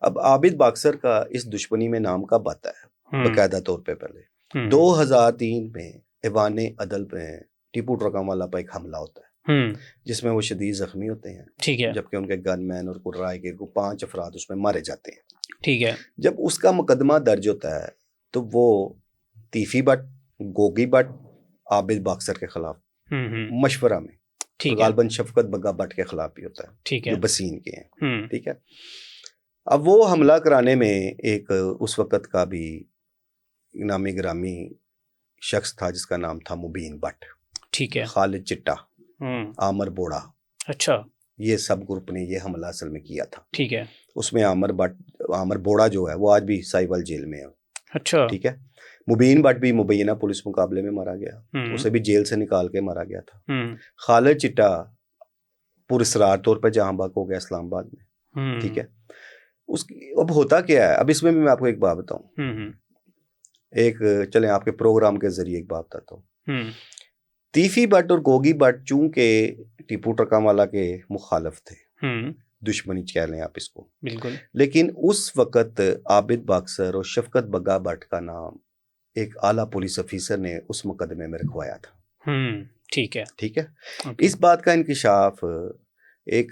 अब आबिद बाक्सर का इस दुश्मनी में नाम कब आता है बाकायदा तौर पे? पहले 2003 में ऐवान अदल में टीपू ट्रकामाला पर एक हमला होता है जिसमें वो शदीद जख्मी होते हैं, ठीक है, जबकि उनके गनमैन और कुर्राए के 5 अफराद उसमें मारे जाते हैं, ठीक है। जब उसका मुकदमा दर्ज होता है तो वो तीफी बट, गोगी बट, आबिद बाक्सर के खिलाफ मशवरा में, गालबन शफकत बग्गा बट के खिलाफ भी होता है, ठीक है, जो बसीन के हैं, ठीक है। अब वो हमला कराने में एक उस वक़्त का भी नामी गिरामी शख्स था जिसका नाम था मुबीन बट, ठीक है, खालिद चिट्टा, आमर बोड़ा, अच्छा, ये सब ग्रुप ने ये हमला असल में किया था, ठीक है। उसमें आमर बोड़ा जो है वो आज भी साहिवाल जेल में है, अच्छा, ठीक है। मुबीन बट भी मुबैना पुलिस मुकाबले में मारा गया, उसे भी जेल से निकाल के मारा गया था। खालिद चिट्टा पुरस्रार तौर पर जहां बाग हो गया इस्लामाबाद में, ठीक है। उसकी अब होता क्या है, अब इसमें भी मैं आपको एक बात बताऊं, एक चलें आपके प्रोग्राम के जरिए एक बात बताता हूँ। तीफी बट और गोगी बट चूंकि टीपू ट्रकामाला के मुखालिफ थे, दुश्मनी कह लें आप इसको, बिल्कुल, लेकिन उस वक़्त आबिद बाक्सर और शफकत बग्गा बट का नाम एक आला पुलिस अफीसर ने उस मुकदमे में रखवाया था, ठीक है, ठीक है। इस बात का इंकिशाफ एक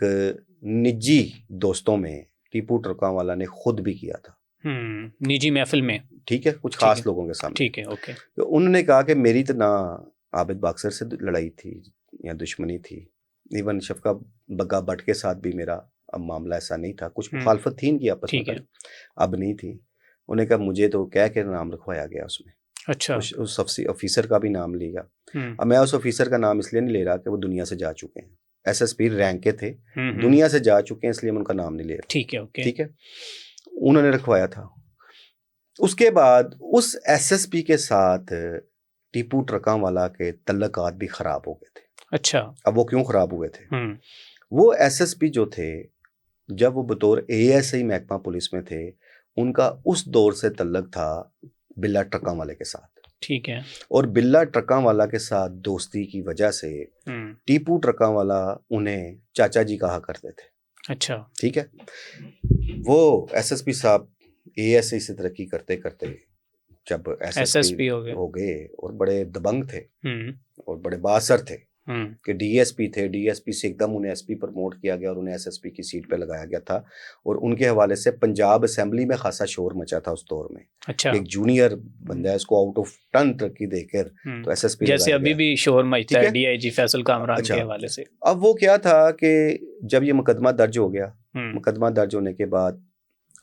निजी दोस्तों में टीपू ट्रकामाला ने खुद भी किया था, निजी महफिल में, ठीक है, कुछ खास लोगों के सामने, ठीक है, ओके। तो उन्होंने कहा कि मेरी तो ना आबिद बाक्सर से लड़ाई थी या दुश्मनी थी, इवन शफका बग्गा बट के साथ भी मेरा अब मामला ऐसा नहीं था, कुछ मुखालफत थी इनकी आपस में, अब नहीं थी। उन्हें कहा मुझे तो कह के नाम रखवाया गया उसमें, अच्छा, उस ऑफिसर का भी नाम लिया। अब मैं उस ऑफिसर का नाम इसलिए नहीं ले रहा कि वो दुनिया से जा चुके हैं, SSP रैंक के थे, दुनिया से जा चुके हैं, इसलिए मैं उनका नाम नहीं ले रहा, ठीक है, ओके, ठीक है। उन्होंने रखवाया था। उसके बाद उस SSP के साथ टीपू ट्रकामाला के तल्लकात भी खराब हो गए थे, अच्छा। अब वो क्यों खराब हुए थे? वो SSP जो थे, जब वो बतौर ASI महकमा पुलिस में थे, उनका उस दौर से तल्लक था बिल्ला ट्रकामाला के साथ, ठीक है, और बिल्ला ट्रकामाला के साथ दोस्ती की वजह से टीपू ट्रकामाला उन्हें चाचा जी कहा करते थे, अच्छा, ठीक है। वो SSP साहब ASI से तरक्की करते करते जब SSP हो गए और बड़े दबंग थे और बड़े बासर थे कि DSP थे, DSP से एकदम उन्हें SP प्रमोट किया गया और उन्हें SSP की सीट पे लगाया गया था, और उनके हवाले से पंजाब असेंबली में खासा शोर मचा था उस दौर में, अच्छा, एक जूनियर बंदा है, इसको आउट ऑफ टर्न तरक्की देकर तो SSP जैसे अभी भी शोर मचता है DIG फैसल कामरान के हवाले से। अब वो क्या था कि जब ये मुकदमा दर्ज हो गया, मुकदमा दर्ज होने के बाद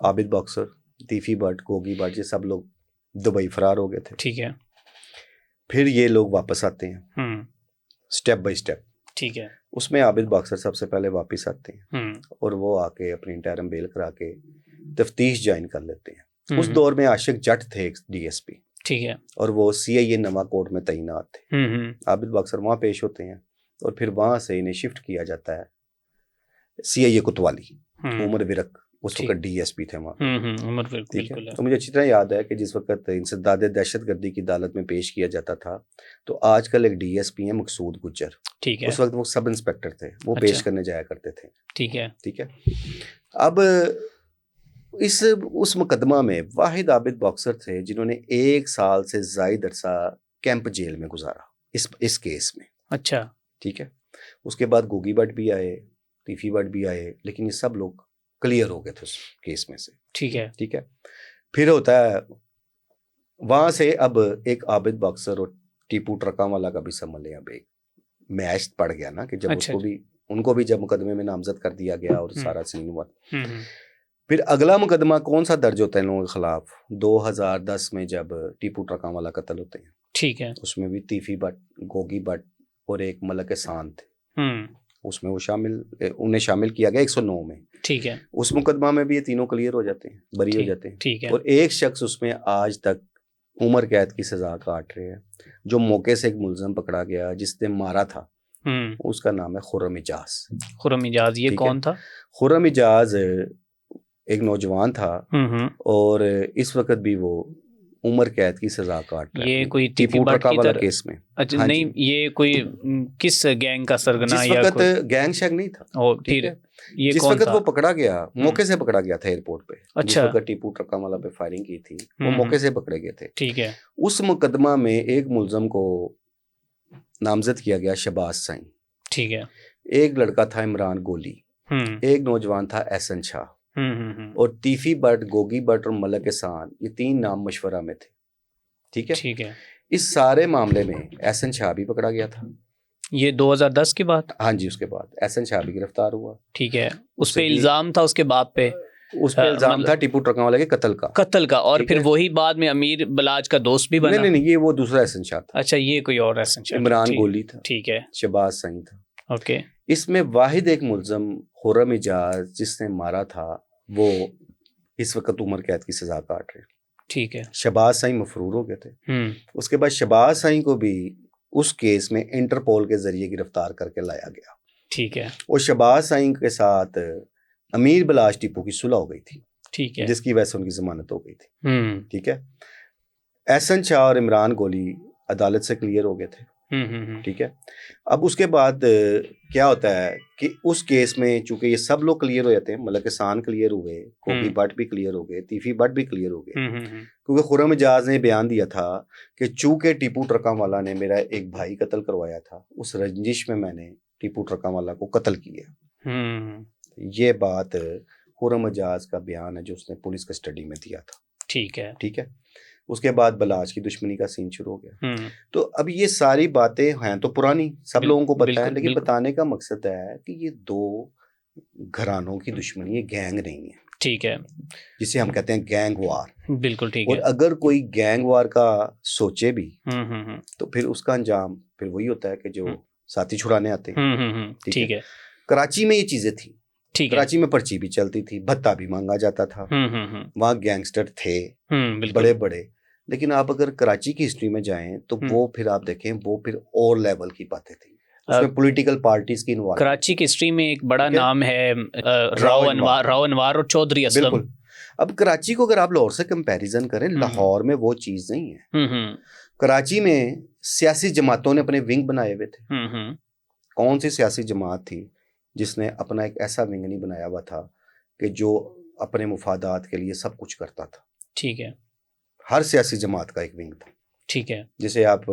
आबिद बाक्सर, तीफी बट, गोगी बट, ये सब लोग दुबई फरार हो गए थे, ठीक है। फिर ये लोग वापस आते हैं स्टेप बाय स्टेप, ठीक है। उसमें आबिद बाक्सर सबसे पहले वापस आते हैं और वो आके अपनी इंटरम बेल करा के तफ्तीश ज्वाइन कर लेते हैं। उस दौर में आशिक जट थे एक DSP, ठीक है, और वो CIA नवा कोर्ट में तैनात थे। आबिद बाक्सर वहाँ पेश होते हैं और फिर वहाँ से इन्हें शिफ्ट किया जाता है CIA कोतवाली, उमर विरक उस वक्त DSP थे वहाँ, ठीक है। तो मुझे अच्छी तरह याद है कि जिस वक्त इंसदाद दहशतगर्दी की अदालत में पेश किया जाता था, तो आजकल एक DSP है मकसूद गुज्जर, ठीक है, उस वक्त वो सब इंस्पेक्टर थे, वो पेश करने जाया करते थे, ठीक है, ठीक है। अब उस मुकदमा में वाहिद आबिद बाक्सर थे जिन्होंने 1 साल से ज़ायद अरसा कैंप जेल में गुजारा इस केस में, अच्छा, ठीक है। उसके बाद गोगी बट भी आए, तीफी बट भी आए, लेकिन ये सब लोग क्लियर हो गए थे उस केस में से, ठीक है, ठीक है। फिर होता है वहां से अब एक आबिद बाक्सर और टीपू ट्रकामाला का भी समझ लें, अब एक मैच पड़ गया ना कि जब अच्छा, उनको भी जब मुकदमे में नामजद कर दिया गया और सारा सीन हुआ। फिर अगला मुकदमा कौन सा दर्ज होता है इन लोगों के खिलाफ? 2010 में जब टीपू ट्रकामाला कत्ल होते हैं, ठीक है, उसमें भी तीफी बट, गोगी बट और एक मलक शान थे, उसमें वो उन्हें शामिल किया गया 109 में, ठीक है। उस मुकदमा में भी ये तीनों क्लियर हो जाते हैं, बरी हो जाते हैं, ठीक है। और एक शख्स उसमें आज तक उम्र कैद की सजा काट रहे हैं, जो मौके से एक मुलजम पकड़ा गया जिसने मारा था, उसका नाम है खुर्रम इजाज। खुर्रम इजाज ये कौन था? खुर्रम इजाज एक नौजवान था और इस वक्त भी वो उम्र कैद की सजा काट रहा है। ये कोई टीपू ट्रका वाला केस में। अच्छा हाँ नहीं, ये कोई किस गैंग का सरगना या वक्त गैंग शैग नहीं था। फिर ये जिस कौन वक्त था? वो पकड़ा गया, मौके से पकड़ा गया था एयरपोर्ट पे। अच्छा। जिस वक्त टीपू ट्रका वाला पे फायरिंग की थी, वो मौके से पकड़े गए थे। ठीक है। उस मुकदमा में एक मुलजम को नामजद किया गया, शहबाज साईं। ठीक है। एक लड़का था इमरान गोली, एक नौजवान था एहसन शाह, और तीफी बट, गोगी बट और मलक एहसान, ये 3 नाम मशवरा में थे। ठीक है। ठीक है। इस सारे मामले में एहसन शाह भी पकड़ा गया था। ये 2010 की बात? हाँ जी, उसके बाद एहसन शाह भी गिरफ्तार हुआ। ठीक है। उस पे इल्जाम था उसके बाप पे, उस पे इल्जाम था टीपू ट्रका वाले के कत्ल का। और फिर वही बाद में अमीर बलाज का दोस्त भी बना? नहीं, ये वो दूसरा एहसन शाह था। अच्छा, ये कोई और एहसन शाह? इमरान गोली था। ठीक है। शहबाज साईं था। ओके। इसमें वाहिद एक मुलजम खुर्रम इजाज जिसने मारा था, वो इस वक्त उम्र कैद की सजा काट रहे। ठीक है। शहबाज साईं मफरूर हो गए थे। उसके बाद शहबाज साईं को भी उस केस में इंटरपोल के जरिए गिरफ्तार करके लाया गया। ठीक है। और शहबाज साईं के साथ अमीर बलाज टीपू की सुलह हो गई थी। ठीक है। जिसकी वजह से उनकी जमानत हो गई थी। ठीक है। एहसन शाह और इमरान गोली अदालत से क्लियर हो गए थे। ठीक है। अब उसके बाद क्या होता है कि उस केस में चूंकि ये सब लोग क्लियर हो जाते हैं, मलक एहसान क्लियर हुए, गोगी बट भी क्लियर हो गए, तीफी बट भी क्लियर हो गए, क्योंकि खुर्रम इजाज ने बयान दिया था कि चूंकि टीपू ट्रका वाला ने मेरा एक भाई कत्ल करवाया था, उस रंजिश में मैंने टीपू ट्रका वाला को कत्ल किया। ये बात खुर्रम इजाज का बयान है जो उसने पुलिस कस्टडी में दिया था। ठीक है। ठीक है। उसके बाद बलाज की दुश्मनी का सीन शुरू हो गया। तो अब ये सारी बातें हैं तो पुरानी, सब लोगों को पता है, लेकिन बताने का मकसद है कि ये 2 घरानों की दुश्मनी, ये गैंग नहीं है। ठीक है। जिसे हम कहते हैं गैंग वार। बिल्कुल ठीक है। और अगर कोई गैंग वार का सोचे भी तो फिर उसका अंजाम फिर वही होता है कि जो साथी छुड़ाने आते हैं। ठीक है। कराची में ये चीजें थी। कराची में पर्ची भी चलती थी, भत्ता भी मांगा जाता था, वहाँ गैंगस्टर थे बड़े बड़े। लेकिन आप अगर कराची की हिस्ट्री में जाएं तो वो फिर आप देखें, वो फिर और लेवल की बातें थी, उसमें पॉलिटिकल पार्टीज की इन्वॉल्वमेंट। कराची की हिस्ट्री में एक बड़ा नाम है राव अनवार और चौधरी असलम। अब कराची को अगर आप लाहौर से कंपैरिजन करें, लाहौर में वो चीज नहीं है। कराची में सियासी जमातों ने अपने विंग बनाए हुए थे। कौन सी सियासी जमात थी जिसने अपना एक ऐसा विंग नहीं बनाया हुआ था कि जो अपने मुफादात के लिए सब कुछ करता था? ठीक है। हर सियासी जमात का एक विंग था। ठीक है। जिसे आप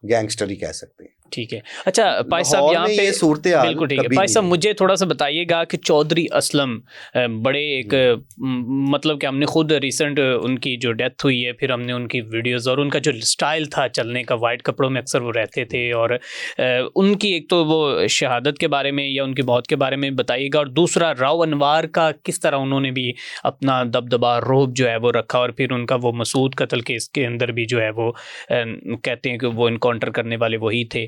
गैंगस्टर ही कह सकते हैं। ठीक है। अच्छा पाई साहब, यहाँ पे सूरत-ए-हाल बिल्कुल ठीक है। पाई साहब, मुझे थोड़ा सा बताइएगा कि चौधरी असलम बड़े एक मतलब कि हमने खुद रिसेंट उनकी जो डेथ हुई है, फिर हमने उनकी वीडियोस और उनका जो स्टाइल था चलने का, वाइट कपड़ों में अक्सर वो रहते थे, और उनकी एक तो वो शहादत के बारे में या उनकी मौत के बारे में बताइएगा, और दूसरा राव अनवार का किस तरह उन्होंने भी अपना दबदबा रोब जो है वो रखा, और फिर उनका वो मसूद कत्ल केस के अंदर भी जो है वो कहते हैं कि वो इनकाउंटर करने वाले वही थे।